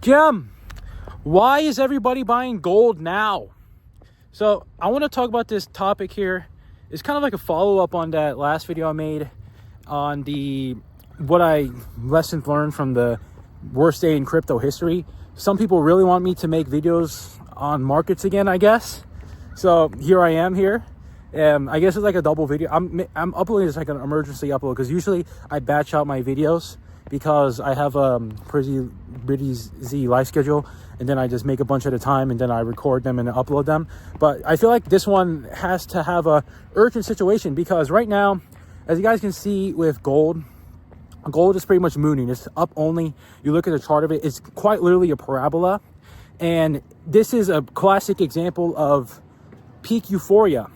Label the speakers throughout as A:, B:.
A: Jim, why is everybody buying gold now? So I want to talk about this topic here. It's kind of like a follow-up on that last video I made on what I lessons learned from the worst day in crypto history. Some people really want me to make videos on markets again, I guess. So here I am here. I guess it's like a double video. I'm uploading this like an emergency upload because usually I batch out my videos because I have a pretty busy life schedule, and then I just make a bunch at a time and then I record them and upload them. But I feel like this one has to have a urgent situation because right now, as you guys can see with gold is pretty much mooning. It's up only. You look at the chart of it, it's quite literally a parabola. And this is a classic example of peak euphoria.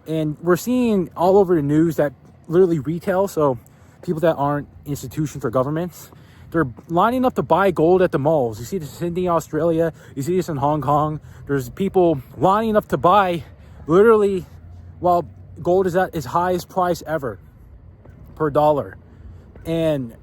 A: And we're seeing all over the news that literally retail, so people that aren't institutions or governments, they're lining up to buy gold at the malls. You see this in Sydney, Australia. You see this in Hong Kong. There's people lining up to buy literally while gold is at its highest price ever per dollar. And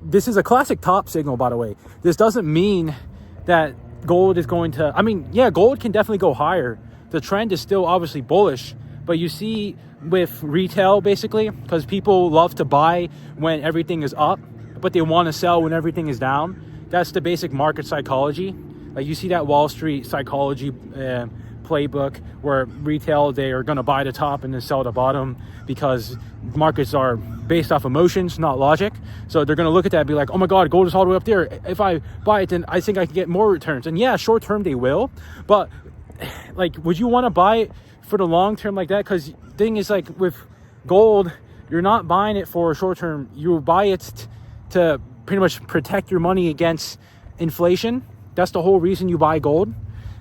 A: this is a classic top signal, by the way. This doesn't mean that gold is going to, yeah, gold can definitely go higher. The trend is still obviously bullish, but you see with retail basically, because people love to buy when everything is up, but they want to sell when everything is down. That's the basic market psychology. Like you see that Wall Street psychology playbook where retail, they are going to buy the top and then sell the bottom because markets are based off emotions, not logic. So they're going to look at that and be like, oh my God, gold is all the way up there. If I buy it, then I think I can get more returns. And yeah, short term they will, but like, would you want to buy it for the long term like that? Because thing is, like with gold, you're not buying it for short term. You buy it to pretty much protect your money against inflation. That's the whole reason you buy gold.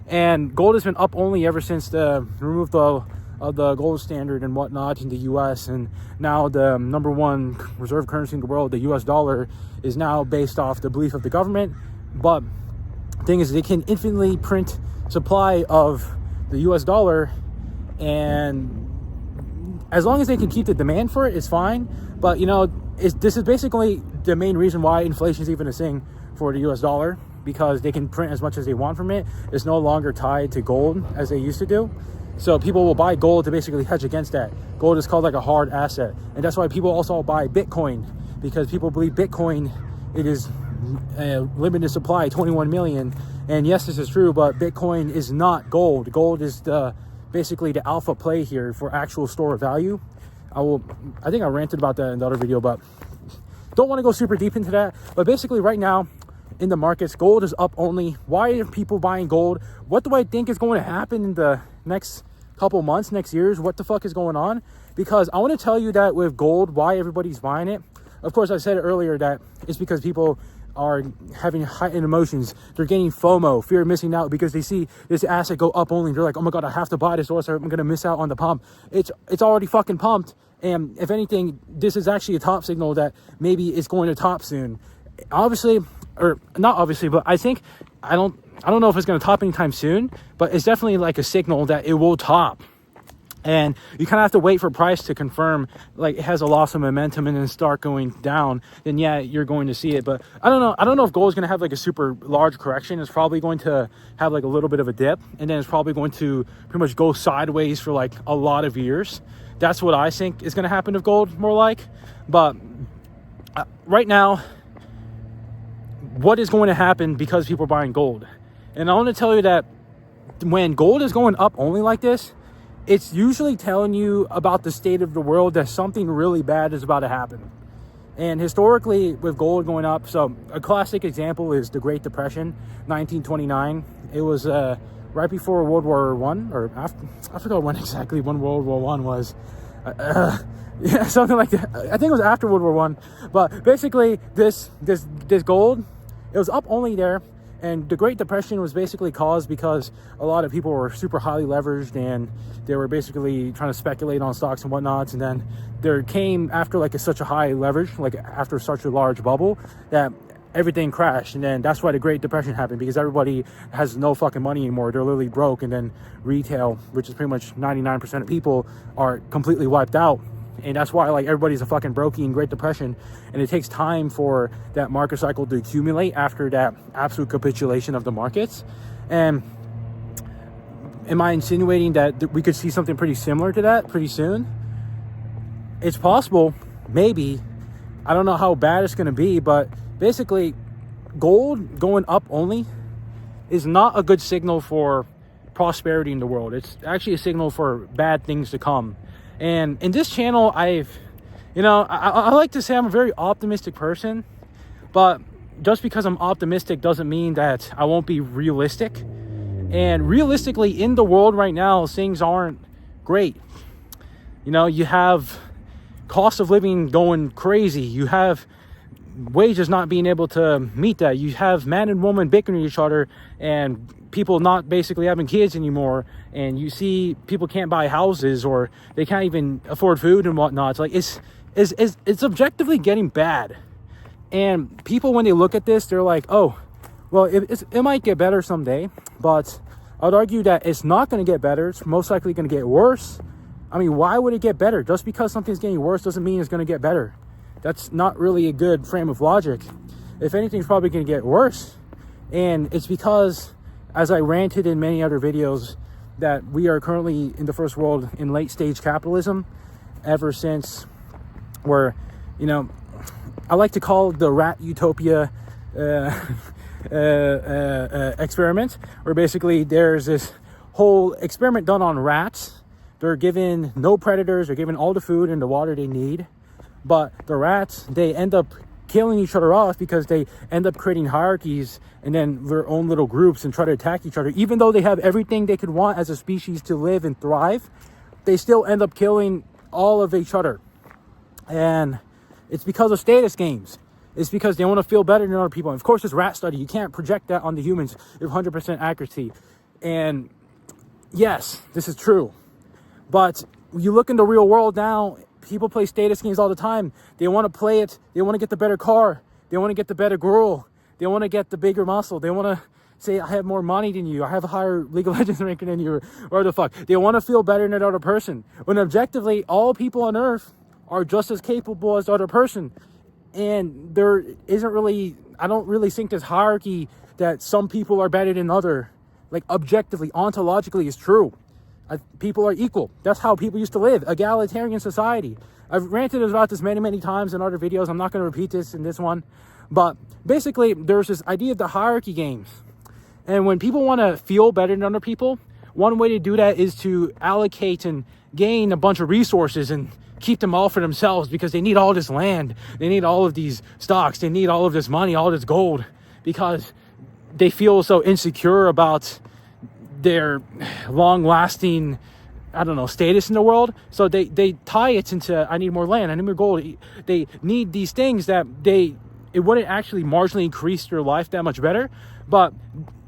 A: And gold has been up only ever since the removal of the gold standard and whatnot in the US. And now the number one reserve currency in the world, the US dollar, is now based off the belief of the government. But the thing is, they can infinitely print supply of the US dollar, and as long as they can keep the demand for it, it's fine. But you know, this is basically the main reason why inflation is even a thing for the US dollar, because they can print as much as they want from it. It's no longer tied to gold as they used to do. So people will buy gold to basically hedge against that. Gold is called like a hard asset. And that's why people also buy Bitcoin, because people believe Bitcoin, it is a limited supply, 21 million. And yes, this is true, but Bitcoin is not gold. Gold is basically the alpha play here for actual store of value. I think I ranted about that in the other video, but don't want to go super deep into that. But basically right now in the markets, gold is up only. Why are people buying gold? What do I think is going to happen in the next couple months, next years? What the fuck is going on? Because I want to tell you that with gold, why everybody's buying it. Of course, I said it earlier that it's because people are having heightened emotions. They're getting FOMO, fear of missing out, because they see this asset go up only. They're like, oh my God, I have to buy this or else I'm going to miss out on the pump. It's already fucking pumped. And if anything, this is actually a top signal that maybe it's going to top soon. Obviously, or not obviously, but I think, I don't know if it's going to top anytime soon, but it's definitely like a signal that it will top. And you kind of have to wait for price to confirm, like it has a loss of momentum and then start going down. Then yeah, you're going to see it. But I don't know if gold is going to have like a super large correction. It's probably going to have like a little bit of a dip, and then it's probably going to pretty much go sideways for like a lot of years. That's what I think is going to happen with gold, more like. But right now, what is going to happen because people are buying gold? And I want to tell you that when gold is going up only like this, it's usually telling you about the state of the world, that something really bad is about to happen. And historically, with gold going up, so a classic example is the Great Depression, 1929. It was right before World War One, or after. I forgot when exactly when World War One was. Yeah, something like that. I think it was after World War One. But basically, this gold, it was up only there. And the Great Depression was basically caused because a lot of people were super highly leveraged and they were basically trying to speculate on stocks and whatnots. And then there came, after like such a high leverage, like after such a large bubble, that everything crashed. And then that's why the Great Depression happened, because everybody has no fucking money anymore. They're literally broke. And then retail, which is pretty much 99% of people, are completely wiped out. And that's why like everybody's a fucking brokey in Great Depression, and it takes time for that market cycle to accumulate after that absolute capitulation of the markets. And am I insinuating that we could see something pretty similar to that pretty soon? It's possible, maybe. I don't know how bad it's going to be, but basically gold going up only is not a good signal for prosperity in the world. It's actually a signal for bad things to come. And in this channel, I like to say I'm a very optimistic person, but just because I'm optimistic doesn't mean that I won't be realistic. And realistically, in the world right now, things aren't great. You have cost of living going crazy. You have wages not being able to meet that. You have man and woman bickering each other, and people not basically having kids anymore. And you see people can't buy houses, or they can't even afford food and whatnot. It's like it's objectively getting bad. And people, when they look at this, they're like, oh, well, it might get better someday. But I would argue that it's not going to get better. It's most likely going to get worse. I mean, why would it get better? Just because something's getting worse doesn't mean it's going to get better. That's not really a good frame of logic. If anything, it's probably going to get worse. And it's because, as I ranted in many other videos, that we are currently in the first world in late stage capitalism ever since where, I like to call the rat utopia experiment, where basically there's this whole experiment done on rats. They're given no predators, they're given all the food and the water they need, but the rats, they end up killing each other off because they end up creating hierarchies and then their own little groups and try to attack each other. Even though they have everything they could want as a species to live and thrive, they still end up killing all of each other. And it's because of status games. It's because they want to feel better than other people. And of course, this rat study, you can't project that on the humans with 100% accuracy. And yes, this is true. But you look in the real world now, people play status games all the time. They want to play it. They want to get the better car. They want to get the better girl. They want to get the bigger muscle. They want to say, I have more money than you. I have a higher League of Legends ranking than you. Or the fuck. They want to feel better than the other person. When objectively, all people on Earth are just as capable as the other person. And there isn't really, I don't really think this hierarchy that some people are better than other, like objectively, ontologically is true. People are equal. That's how people used to live. Egalitarian society. I've ranted about this many times in other videos. I'm not going to repeat this in this one. But basically, there's this idea of the hierarchy games. And when people want to feel better than other people, one way to do that is to allocate and gain a bunch of resources and keep them all for themselves, because they need all this land. They need all of these stocks. They need all of this money, all this gold, because they feel so insecure about their long-lasting, status in the world. So they tie it into, I need more land, I need more gold. They need these things that it wouldn't actually marginally increase their life that much better, but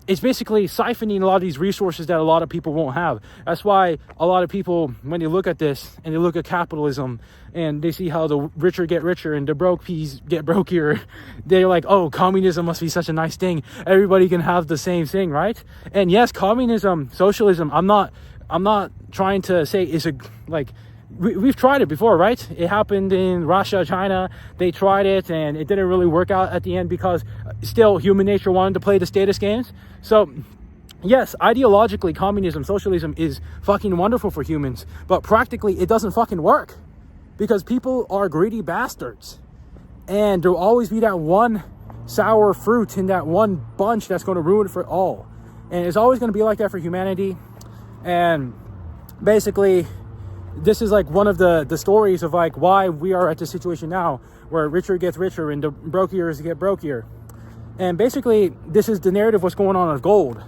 A: it's basically siphoning a lot of these resources that a lot of people won't have. That's why a lot of people, when they look at this and they look at capitalism and they see how the richer get richer and the broke peas get brokier, they're like, oh, communism must be such a nice thing. Everybody can have the same thing, right? And yes, communism, socialism, I'm not trying to say it's we've tried it before, right? It happened in Russia, China. They tried it and it didn't really work out at the end because still human nature wanted to play the status games. So yes, ideologically, communism, socialism is fucking wonderful for humans, but practically it doesn't fucking work because people are greedy bastards. And there'll always be that one sour fruit in that one bunch that's going to ruin it for all. And it's always going to be like that for humanity. And basically, this is like one of the stories of like why we are at this situation now where richer gets richer and the brokiers get brokier. And basically, this is the narrative what's going on with gold.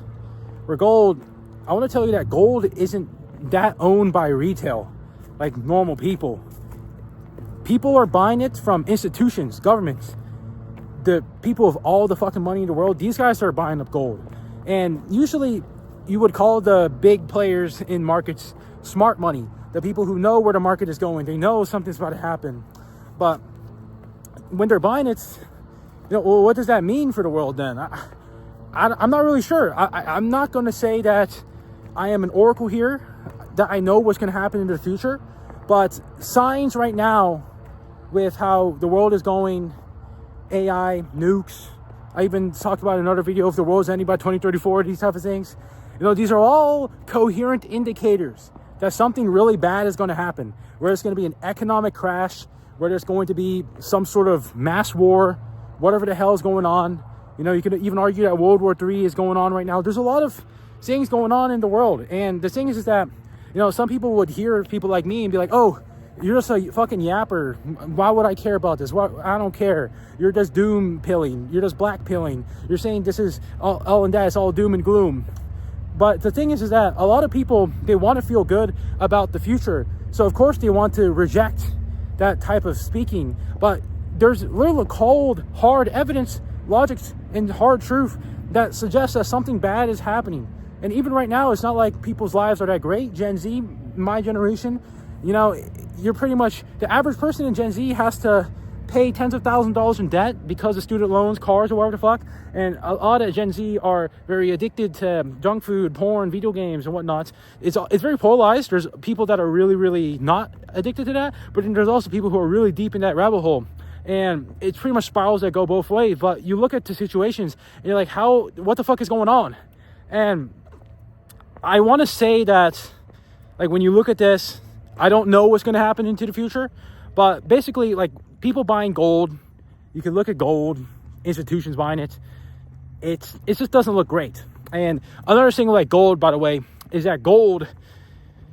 A: Where gold, I want to tell you that gold isn't that owned by retail, like normal people. People are buying it from institutions, governments, the people of all the fucking money in the world. These guys are buying up gold. And usually you would call the big players in markets smart money. The people who know where the market is going. They know something's about to happen. But when they're buying it, well, what does that mean for the world then? I'm not really sure. I'm not going to say that I am an oracle here, that I know what's going to happen in the future. But signs right now with how the world is going, AI, nukes, I even talked about in another video, if the world's ending by 2034, these type of things. These are all coherent indicators that something really bad is going to happen, where it's going to be an economic crash, where there's going to be some sort of mass war, whatever the hell is going on. You could even argue that World War III is going on right now. There's a lot of things going on in the world. And the thing is that, some people would hear people like me and be like, oh, you're just a fucking yapper. Why would I care about this? I don't care. You're just doom pilling. You're just black pilling. You're saying this is all and that. It's all doom and gloom. But the thing is that a lot of people, they want to feel good about the future. So of course they want to reject that type of speaking. But there's little cold, hard evidence, logic, and hard truth that suggests that something bad is happening. And even right now, it's not like people's lives are that great. Gen Z, my generation, you're pretty much, the average person in Gen Z has to pay tens of thousands of dollars in debt because of student loans, cars, or whatever the fuck. And a lot of Gen Z are very addicted to junk food, porn, video games, and whatnot. It's very polarized. There's people that are really, really not addicted to that, but then there's also people who are really deep in that rabbit hole. And it's pretty much spirals that go both ways. But you look at the situations and you're like, what the fuck is going on? And I want to say that, like, when you look at this, I don't know what's going to happen into the future, but basically, like, people buying gold, you can look at gold, institutions buying it. It just doesn't look great. And another thing like gold, by the way, is that gold,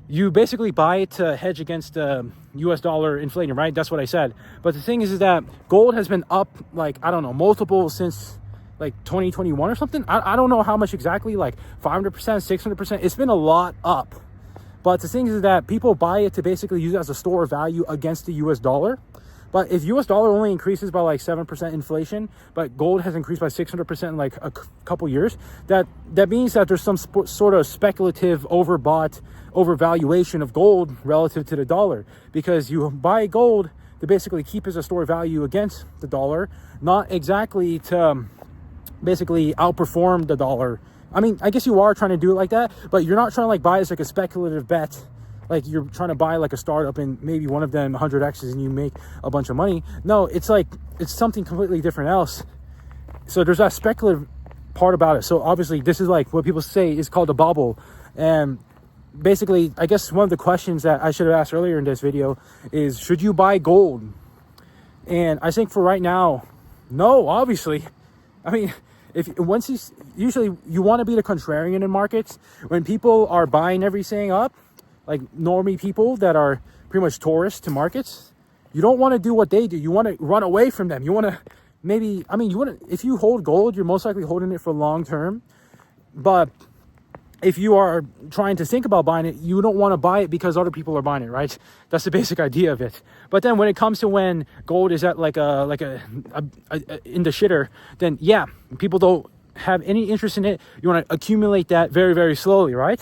A: you basically buy it to hedge against the US dollar inflating, right? That's what I said. But the thing is that gold has been up, like, I don't know, multiple since like 2021 or something. I don't know how much exactly, like 500%, 600%. It's been a lot up. But the thing is that people buy it to basically use it as a store of value against the US dollar. But if US dollar only increases by like 7% inflation, but gold has increased by 600% in like a couple years, that means that there's some sort of speculative overvaluation of gold relative to the dollar, because you buy gold to basically keep as a store of value against the dollar, not exactly to basically outperform the dollar. I mean, I guess you are trying to do it like that, but you're not trying to like buy it as like a speculative bet. Like you're trying to buy like a startup and maybe one of them 100x's and you make a bunch of money. No, it's like, it's something completely different else. So there's that speculative part about it. So obviously this is like what people say is called a bubble. And basically, I guess one of the questions that I should have asked earlier in this video is, should you buy gold? And I think for right now, no, obviously. I mean, usually you want to be the contrarian in markets. When people are buying everything up, like normie people that are pretty much tourists to markets, you don't want to do what they do. You want to run away from them. You want to if you hold gold, you're most likely holding it for long term. But if you are trying to think about buying it, you don't want to buy it because other people are buying it, right? That's the basic idea of it. But then when it comes to when gold is at like a in the shitter, then yeah, people don't have any interest in it. You want to accumulate that very, very slowly, right?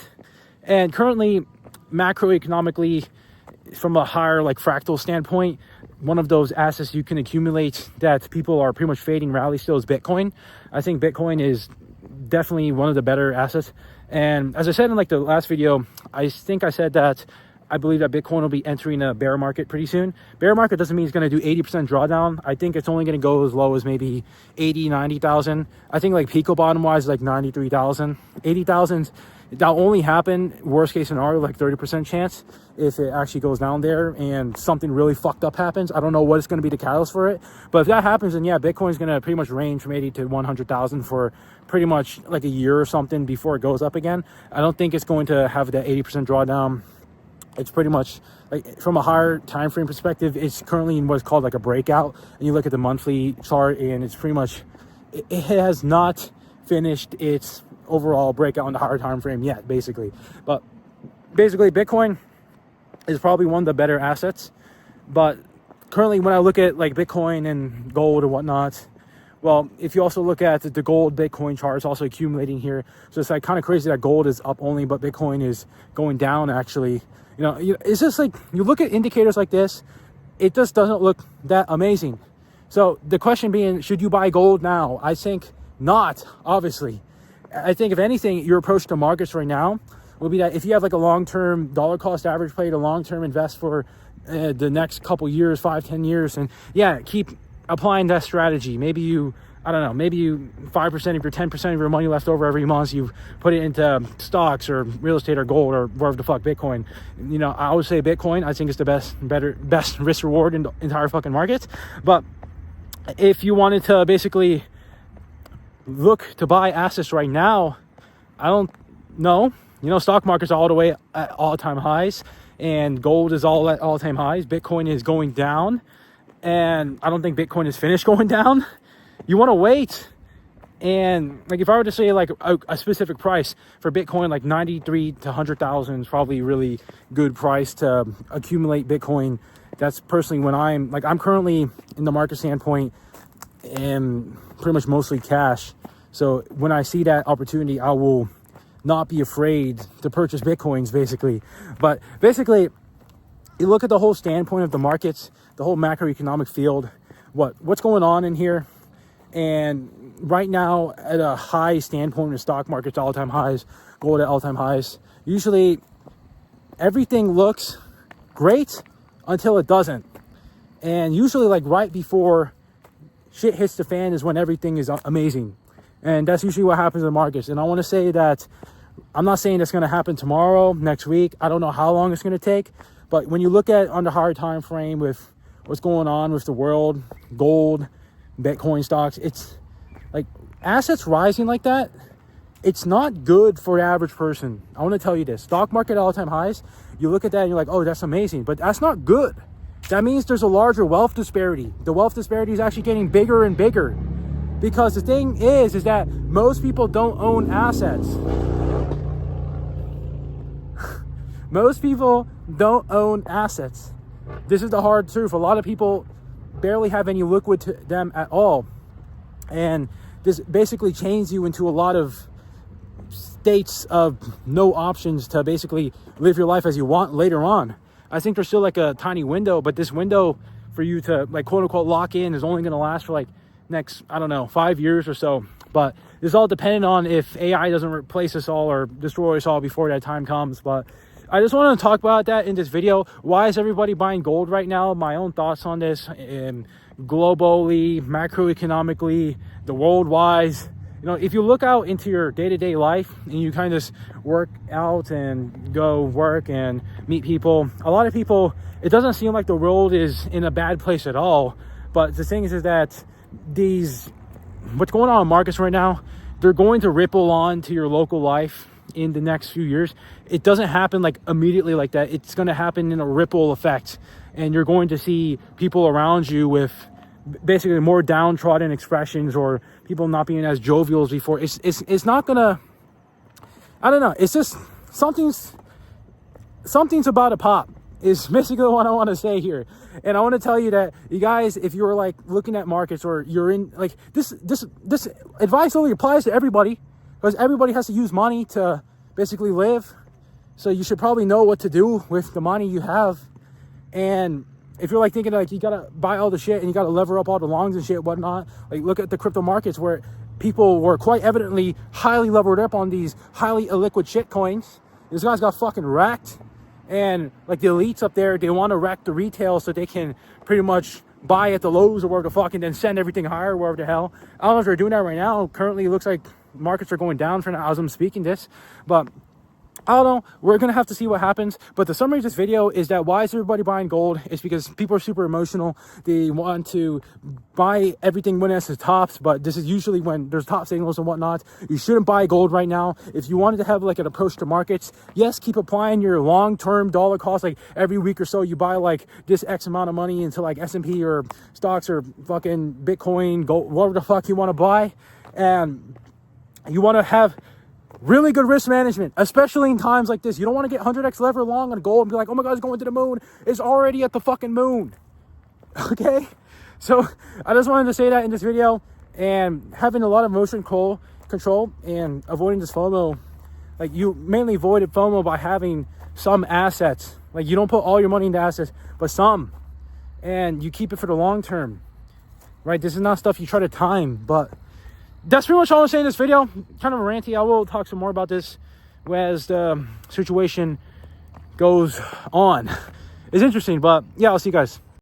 A: And currently, macroeconomically, from a higher like fractal standpoint, one of those assets you can accumulate that people are pretty much fading rally still is Bitcoin. I think Bitcoin is definitely one of the better assets. And as I said in like the last video, I think I said that I believe that Bitcoin will be entering a bear market pretty soon. Bear market doesn't mean it's going to do 80% drawdown. I think it's only going to go as low as maybe 80, 90,000. I think like Pico bottom wise, like 93,000, 80,000. That'll only happen, worst case scenario, like 30% chance if it actually goes down there and something really fucked up happens. I don't know what is going to be the catalyst for it. But if that happens, then yeah, Bitcoin is going to pretty much range from 80 to 100,000 for pretty much like a year or something before it goes up again. I don't think it's going to have that 80% drawdown. It's pretty much like from a higher time frame perspective, it's currently in what's called like a breakout. And you look at the monthly chart and it's pretty much, it has not finished its overall breakout on the higher time frame yet, basically. But basically Bitcoin is probably one of the better assets. But currently when I look at like Bitcoin and gold and whatnot, well, if you also look at the gold Bitcoin chart, it's also accumulating here. So it's like kind of crazy that gold is up only, but Bitcoin is going down actually. You know, it's just like, you look at indicators like this, it just doesn't look that amazing. So the question being, should you buy gold now? I think not, obviously. I think if anything, your approach to markets right now will be that if you have like a long-term dollar cost average play to long-term invest for the next couple years, 5-10 years. And yeah, keep applying that strategy. Maybe you, I don't know, maybe you 5% of your 10% of your money left over every month, you put it into stocks or real estate or gold or whatever the fuck, Bitcoin. You know, I always say Bitcoin. I think it's the best risk reward in the entire fucking market. But if you wanted to basically look to buy assets right now, I don't know. You know, stock market's all the way at all-time highs, and gold is all at all-time highs. Bitcoin is going down, and I don't think Bitcoin is finished going down. You want to wait. And like, if I were to say like a specific price for Bitcoin, like 93 to 100,000 is probably a really good price to accumulate Bitcoin. That's personally when I'm currently in the market standpoint and pretty much mostly cash. So when I see that opportunity, I will not be afraid to purchase Bitcoins, basically. But basically, you look at the whole standpoint of the markets, the whole macroeconomic field, what's going on in here. And right now, at a high standpoint, the stock market's all-time highs, gold at all-time highs. Usually, everything looks great until it doesn't. And usually, like right before shit hits the fan is when everything is amazing. And that's usually what happens in the markets. And I want to say that I'm not saying it's going to happen tomorrow, next week. I don't know how long it's going to take. But when you look at on the higher time frame with what's going on with the world, gold, Bitcoin stocks, it's like assets rising like that. It's not good for the average person. I want to tell you this. Stock market all-time highs. You look at that and you're like, oh, that's amazing. But that's not good. That means there's a larger wealth disparity. The wealth disparity is actually getting bigger and bigger. Because the thing is that most people don't own assets. Most people don't own assets. This is the hard truth. A lot of people barely have any liquid to them at all. And this basically chains you into a lot of states of no options to basically live your life as you want later on. I think there's still like a tiny window, but this window for you to like quote unquote lock in is only going to last for like next, I don't know, 5 years or so. But this is all dependent on if AI doesn't replace us all or destroy us all before that time comes. But I just want to talk about that in this video. Why is everybody buying gold right now? My own thoughts on this, globally, macroeconomically, the world-wise. You know, if you look out into your day-to-day life and you kind of just work out and go work and meet people, a lot of people, it doesn't seem like the world is in a bad place at all. But the thing is that what's going on in markets right now, they're going to ripple on to your local life in the next few years. It doesn't happen like immediately like that. It's going to happen in a ripple effect, and you're going to see people around you with basically more downtrodden expressions or people not being as jovial as before. It's not gonna, I don't know, it's just something's about to pop is basically what I want to say here. And I want to tell you that, you guys, if you're like looking at markets or you're in like this advice only applies to everybody, because everybody has to use money to basically live. So you should probably know what to do with the money you have. And if you're like thinking like you gotta buy all the shit and you gotta lever up all the longs and shit, whatnot, like look at the crypto markets where people were quite evidently highly levered up on these highly illiquid shit coins. These guys got fucking wrecked. And like the elites up there, they want to wreck the retail so they can pretty much buy at the lows or wherever the fuck and then send everything higher wherever the hell. I don't know if they're doing that right now. Currently, it looks like markets are going down for now as I'm speaking this. But I don't know. We're going to have to see what happens. But the summary of this video is that why is everybody buying gold? It's because people are super emotional. They want to buy everything when it's the tops. But this is usually when there's top signals and whatnot. You shouldn't buy gold right now. If you wanted to have like an approach to markets, yes, keep applying your long-term dollar cost. Like every week or so, you buy like this X amount of money into like S&P or stocks or fucking Bitcoin, gold, whatever the fuck you want to buy. And you want to have really good risk management, especially in times like this. You don't want to get 100x lever long on gold and be like, oh my God, it's going to the moon. It's already at the fucking moon. Okay? So I just wanted to say that in this video. And having a lot of emotion control and avoiding this FOMO. Like you mainly avoided FOMO by having some assets. Like you don't put all your money into assets, but some. And you keep it for the long term. Right? This is not stuff you try to time, but that's pretty much all I'm saying in this video. Kind of ranty. I will talk some more about this as the situation goes on. It's interesting. But yeah, I'll see you guys.